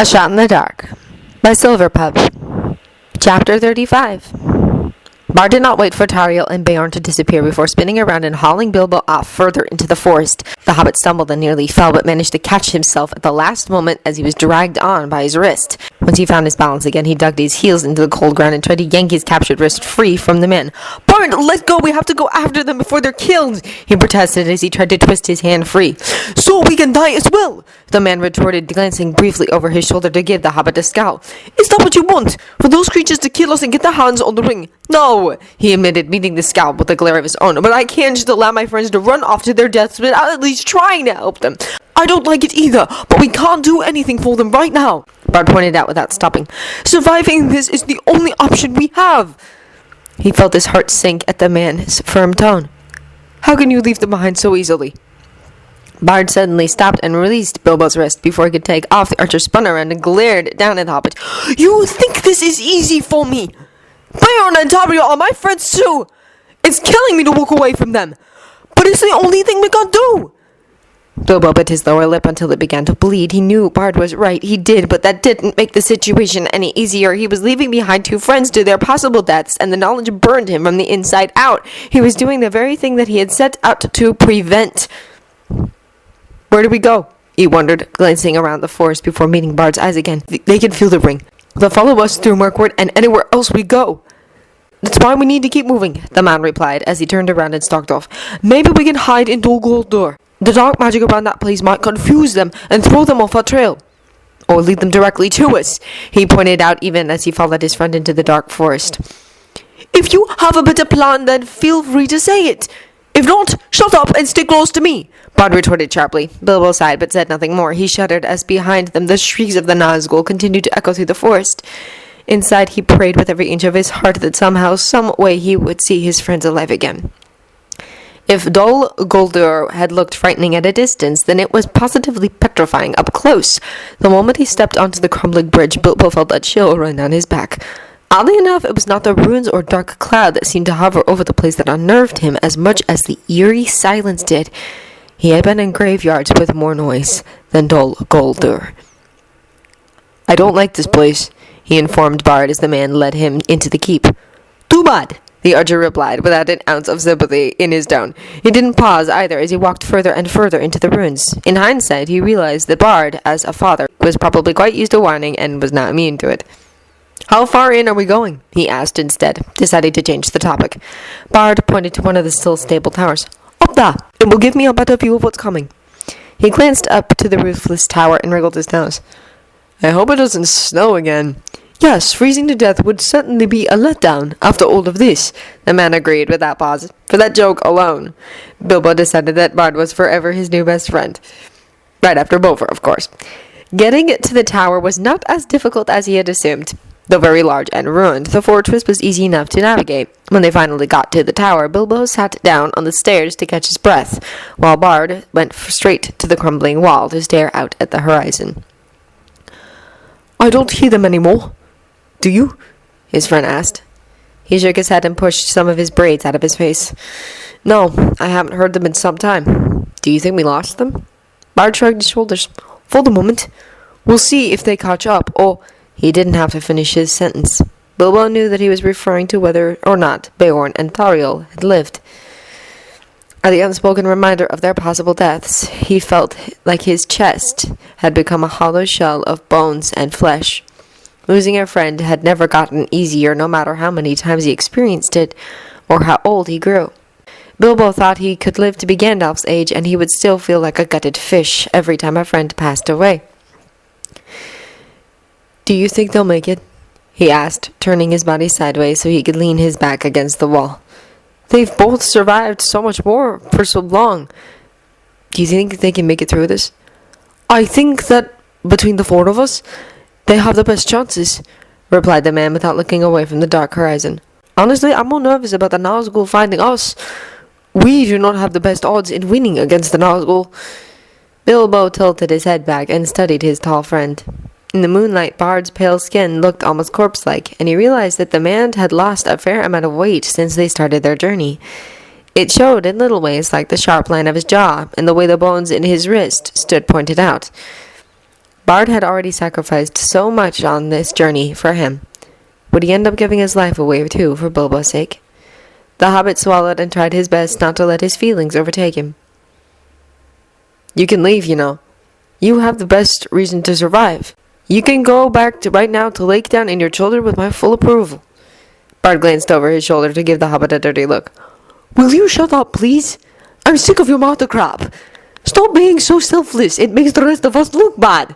A Shot in the Dark by Silverpub. Chapter 35. Bard did not wait for Tauriel and Beorn to disappear before spinning around and hauling Bilbo off further into the forest. The hobbit stumbled and nearly fell, but managed to catch himself at the last moment as he was dragged on by his wrist. Once he found his balance again, he dug his heels into the cold ground and tried to yank his captured wrist free from the men. "Bard, let go! We have to go after them before they're killed!" he protested as he tried to twist his hand free. "So we can die as well!" the man retorted, glancing briefly over his shoulder to give the hobbit a scowl. "Is that what you want? For those creatures to kill us and get their hands on the ring?" "No," he admitted, meeting the scowl with a glare of his own. "But I can't just allow my friends to run off to their deaths without at least trying to help them. I don't like it either, but we can't do anything for them right now," Bard pointed out without stopping. "Surviving this is the only option we have." He felt his heart sink at the man's firm tone. "How can you leave them behind so easily?" Bard suddenly stopped and released Bilbo's wrist before he could take off. The archer spun around and glared down at the hobbit. "You think this is easy for me? Beorn and Tauriel are my friends too. It's killing me to walk away from them, but it's the only thing we can do." Bilbo bit his lower lip until it began to bleed. He knew Bard was right. He did, but that didn't make the situation any easier. He was leaving behind two friends to their possible deaths, and the knowledge burned him from the inside out. He was doing the very thing that he had set out to prevent. "Where do we go?" he wondered, glancing around the forest before meeting Bard's eyes again. "They can feel the ring. They'll follow us through Mirkwood and anywhere else we go." "That's why we need to keep moving," the man replied as he turned around and stalked off. "Maybe we can hide in Dol Guldur. The dark magic around that place might confuse them and throw them off our trail. Or lead them directly to us," he pointed out even as he followed his friend into the dark forest. "If you have a better plan, then feel free to say it. If not, shut up and stay close to me," Bard retorted sharply. Bilbo sighed but said nothing more. He shuddered as behind them the shrieks of the Nazgul continued to echo through the forest. Inside, he prayed with every inch of his heart that somehow, some way, he would see his friends alive again. If Dol Guldur had looked frightening at a distance, then it was positively petrifying up close. The moment he stepped onto the crumbling bridge, Bilbo felt a chill run down his back. Oddly enough, it was not the ruins or dark cloud that seemed to hover over the place that unnerved him as much as the eerie silence did. He had been in graveyards with more noise than Dol Guldur. "I don't like this place," he informed Bard as the man led him into the keep. "Too bad," the archer replied without an ounce of sympathy in his tone. He didn't pause either as he walked further and further into the ruins. In hindsight, he realized that Bard, as a father, was probably quite used to whining and was not immune to it. "How far in are we going?" he asked instead, deciding to change the topic. Bard pointed to one of the still stable towers. "Up there! It will give me a better view of what's coming." He glanced up to the roofless tower and wriggled his nose. "I hope it doesn't snow again." "Yes, freezing to death would certainly be a letdown after all of this," the man agreed without pause. For that joke alone, Bilbo decided that Bard was forever his new best friend. Right after Bolver, of course. Getting to the tower was not as difficult as he had assumed. Though very large and ruined, the fortress was easy enough to navigate. When they finally got to the tower, Bilbo sat down on the stairs to catch his breath, while Bard went straight to the crumbling wall to stare out at the horizon. "I don't hear them anymore. Do you?" his friend asked. He shook his head and pushed some of his braids out of his face. "No, I haven't heard them in some time. Do you think we lost them?" Bard shrugged his shoulders. "For the moment. We'll see if they catch up, or—" He didn't have to finish his sentence. Bilbo knew that he was referring to whether or not Beorn and Tauriel had lived. At the unspoken reminder of their possible deaths, he felt like his chest had become a hollow shell of bones and flesh. Losing a friend had never gotten easier, no matter how many times he experienced it, or how old he grew. Bilbo thought he could live to be Gandalf's age, and he would still feel like a gutted fish every time a friend passed away. "Do you think they'll make it?" he asked, turning his body sideways so he could lean his back against the wall. "They've both survived so much more for so long. Do you think they can make it through this?" "I think that between the four of us, they have the best chances," replied the man without looking away from the dark horizon. "Honestly, I'm more nervous about the Nazgul finding us. We do not have the best odds in winning against the Nazgul." Bilbo tilted his head back and studied his tall friend. In the moonlight, Bard's pale skin looked almost corpse-like, and he realized that the man had lost a fair amount of weight since they started their journey. It showed in little ways, like the sharp line of his jaw and the way the bones in his wrist stood pointed out. Bard had already sacrificed so much on this journey for him. Would he end up giving his life away too for Bilbo's sake? The hobbit swallowed and tried his best not to let his feelings overtake him. You can leave, you know. You have the best reason to survive. You can go back right now to Lakedown and your children with my full approval. Bard glanced over his shoulder to give the hobbit a dirty look. Will you shut up, please? I'm sick of your mouth crap. Stop being so selfless. It makes the rest of us look bad.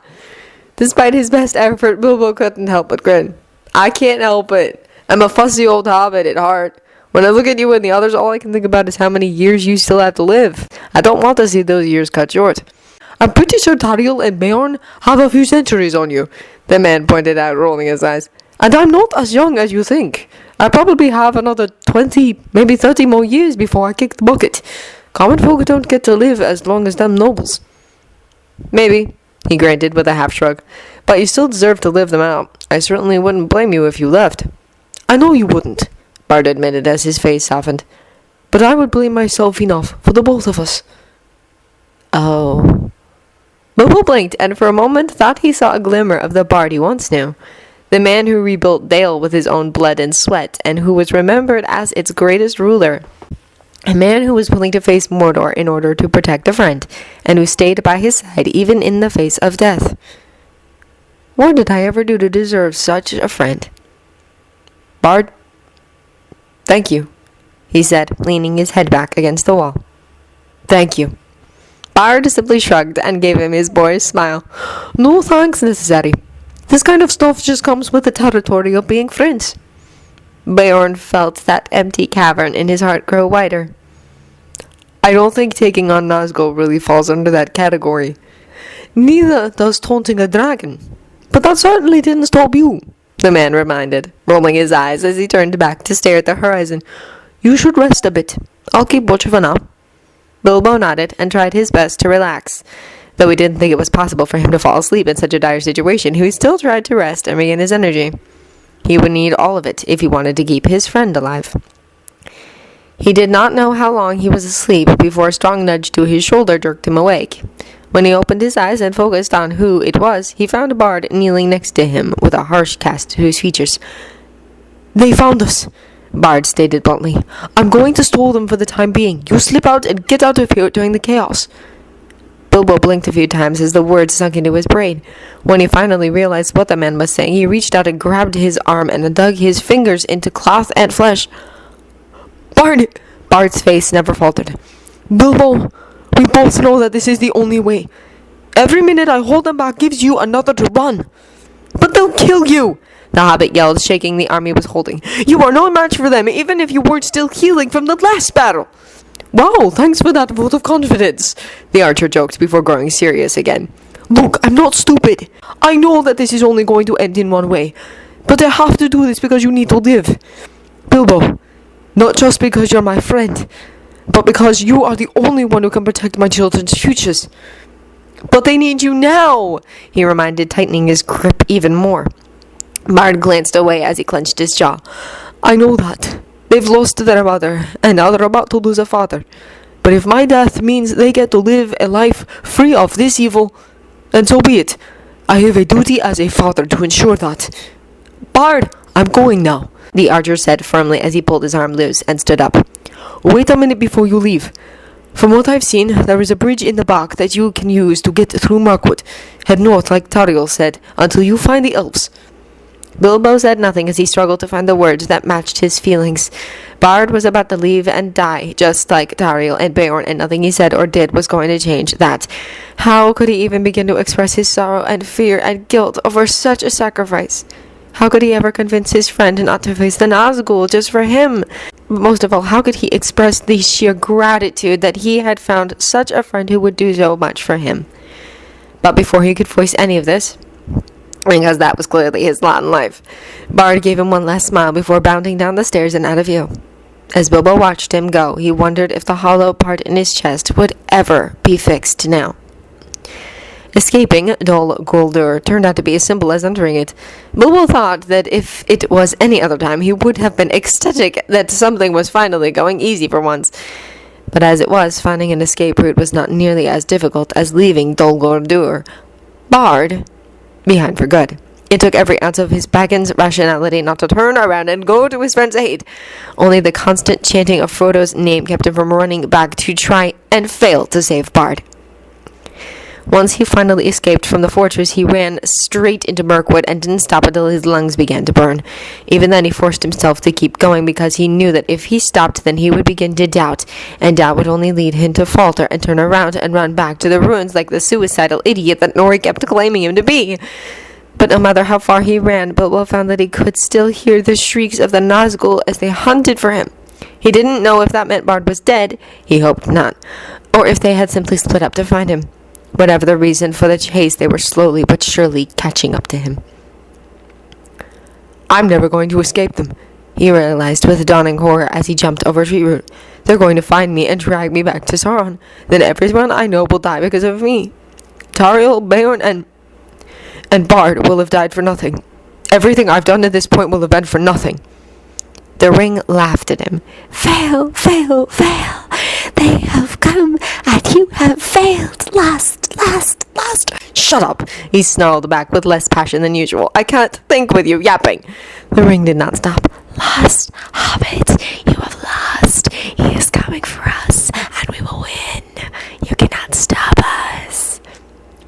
Despite his best effort, Bilbo couldn't help but grin. I can't help it. I'm a fussy old hobbit at heart. When I look at you and the others, all I can think about is how many years you still have to live. I don't want to see those years cut short. I'm pretty sure Tauriel and Beorn have a few centuries on you, the man pointed out, rolling his eyes. And I'm not as young as you think. I probably have another 20, maybe 30 more years before I kick the bucket. Common folk don't get to live as long as them nobles. Maybe, he granted with a half shrug. But you still deserve to live them out. I certainly wouldn't blame you if you left. I know you wouldn't, Bard admitted as his face softened. But I would blame myself enough for the both of us. Oh. Bilbo blinked and for a moment thought he saw a glimmer of the Bard he once knew. The man who rebuilt Dale with his own blood and sweat, and who was remembered as its greatest ruler. A man who was willing to face Mordor in order to protect a friend, and who stayed by his side even in the face of death. What did I ever do to deserve such a friend? Bard, thank you, he said, leaning his head back against the wall. Thank you. Bard simply shrugged and gave him his boyish smile. No thanks necessary. This kind of stuff just comes with the territory of being friends. Beorn felt that empty cavern in his heart grow wider. I don't think taking on Nazgul really falls under that category. Neither does taunting a dragon. But that certainly didn't stop you, the man reminded, rolling his eyes as he turned back to stare at the horizon. You should rest a bit. I'll keep watch for now. Bilbo nodded and tried his best to relax. Though he didn't think it was possible for him to fall asleep in such a dire situation, he still tried to rest and regain his energy. He would need all of it if he wanted to keep his friend alive. He did not know how long he was asleep before a strong nudge to his shoulder jerked him awake. When he opened his eyes and focused on who it was, he found Bard kneeling next to him with a harsh cast to his features. They found us, Bard stated bluntly. I'm going to stall them for the time being. You slip out and get out of here during the chaos. Bilbo blinked a few times as the words sunk into his brain. When he finally realized what the man was saying, he reached out and grabbed his arm and dug his fingers into cloth and flesh. Bard! Bard's face never faltered. Bilbo, we both know that this is the only way. Every minute I hold them back gives you another to run. But they'll kill you! The hobbit yelled, shaking the arm he was holding. You are no match for them, even if you weren't still healing from the last battle. Wow, thanks for that vote of confidence, the archer joked before growing serious again. Look, I'm not stupid. I know that this is only going to end in one way. But I have to do this because you need to live. Bilbo, not just because you're my friend, but because you are the only one who can protect my children's futures. But they need you now, he reminded, tightening his grip even more. Bard glanced away as he clenched his jaw. I know that. They've lost their mother, and now they're about to lose a father. But if my death means they get to live a life free of this evil, then so be it. I have a duty as a father to ensure that. Bard, I'm going now, the archer said firmly as he pulled his arm loose and stood up. Wait a minute before you leave. From what I've seen, there is a bridge in the bog that you can use to get through Mirkwood. Head north, like Tauriel said, until you find the elves. Bilbo said nothing as he struggled to find the words that matched his feelings. Bard was about to leave and die, just like Tauriel and Beorn, and nothing he said or did was going to change that. How could he even begin to express his sorrow and fear and guilt over such a sacrifice? How could he ever convince his friend not to face the Nazgul just for him? Most of all, how could he express the sheer gratitude that he had found such a friend who would do so much for him? But before he could voice any of this, because that was clearly his lot in life, Bard gave him one last smile before bounding down the stairs and out of view. As Bilbo watched him go, he wondered if the hollow part in his chest would ever be fixed now. Escaping Dol Guldur turned out to be as simple as entering it. Bilbo thought that if it was any other time, he would have been ecstatic that something was finally going easy for once. But as it was, finding an escape route was not nearly as difficult as leaving Dol Guldur. Bard behind for good. It took every ounce of his baggin's rationality not to turn around and go to his friend's aid. Only the constant chanting of Frodo's name kept him from running back to try and fail to save Bard. Once he finally escaped from the fortress, he ran straight into Mirkwood and didn't stop until his lungs began to burn. Even then, he forced himself to keep going because he knew that if he stopped, then he would begin to doubt, and doubt would only lead him to falter and turn around and run back to the ruins like the suicidal idiot that Nori kept claiming him to be. But no matter how far he ran, Bilbo found that he could still hear the shrieks of the Nazgul as they hunted for him. He didn't know if that meant Bard was dead, he hoped not, or if they had simply split up to find him. Whatever the reason for the chase, they were slowly but surely catching up to him. I'm never going to escape them, he realized with dawning horror as he jumped over a tree root. They're going to find me and drag me back to Sauron. Then everyone I know will die because of me. Tauriel, Beorn, and Bard will have died for nothing. Everything I've done to this point will have been for nothing. The ring laughed at him. Fail, fail, fail. They have come, and you have failed. Lost. Shut up, he snarled back with less passion than usual. I can't think with you yapping. The ring did not stop. Lost, Hobbit, you have lost. He is coming for us, and we will win. You cannot stop us.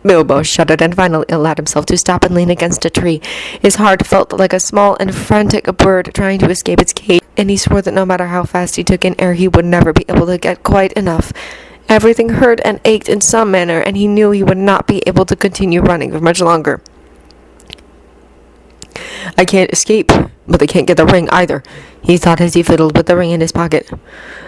Bilbo shuddered and finally allowed himself to stop and lean against a tree. His heart felt like a small and frantic bird trying to escape its cage, and he swore that no matter how fast he took in air, he would never be able to get quite enough. Everything hurt and ached in some manner, and he knew he would not be able to continue running for much longer. I can't escape, but they can't get the ring either, he thought as he fiddled with the ring in his pocket.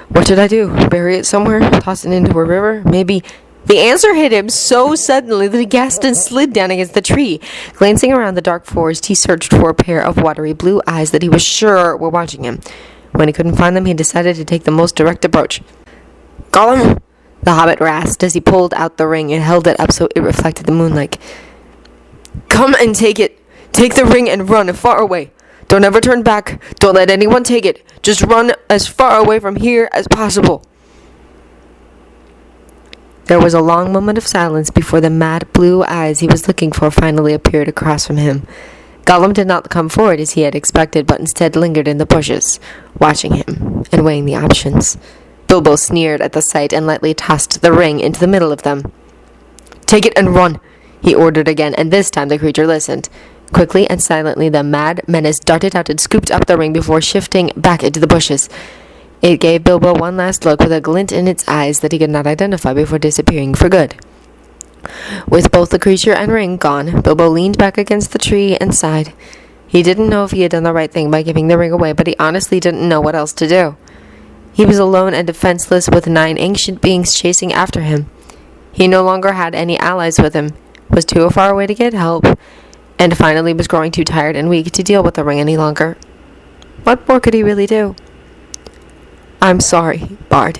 What should I do? Bury it somewhere? Toss it into a river? Maybe... The answer hit him so suddenly that he gasped and slid down against the tree. Glancing around the dark forest, he searched for a pair of watery blue eyes that he was sure were watching him. When he couldn't find them, he decided to take the most direct approach. Gollum! The hobbit rasped as he pulled out the ring and held it up so it reflected the moonlight. Come and take it. Take the ring and run far away. Don't ever turn back. Don't let anyone take it. Just run as far away from here as possible. There was a long moment of silence before the mad blue eyes he was looking for finally appeared across from him. Gollum did not come forward as he had expected, but instead lingered in the bushes, watching him and weighing the options. Bilbo sneered at the sight and lightly tossed the ring into the middle of them. Take it and run, he ordered again, and this time the creature listened. Quickly and silently, the mad menace darted out and scooped up the ring before shifting back into the bushes. It gave Bilbo one last look with a glint in its eyes that he could not identify before disappearing for good. With both the creature and ring gone, Bilbo leaned back against the tree and sighed. He didn't know if he had done the right thing by giving the ring away, but he honestly didn't know what else to do. He was alone and defenseless with 9 ancient beings chasing after him. He no longer had any allies with him, was too far away to get help, and finally was growing too tired and weak to deal with the ring any longer. What more could he really do? I'm sorry, Bard,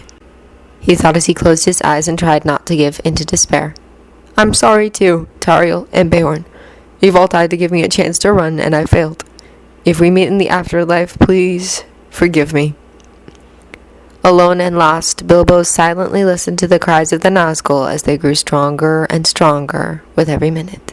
he thought as he closed his eyes and tried not to give in to despair. I'm sorry too, Tauriel and Beorn. You've all tried to give me a chance to run, and I failed. If we meet in the afterlife, please forgive me. Alone and lost, Bilbo silently listened to the cries of the Nazgul as they grew stronger and stronger with every minute.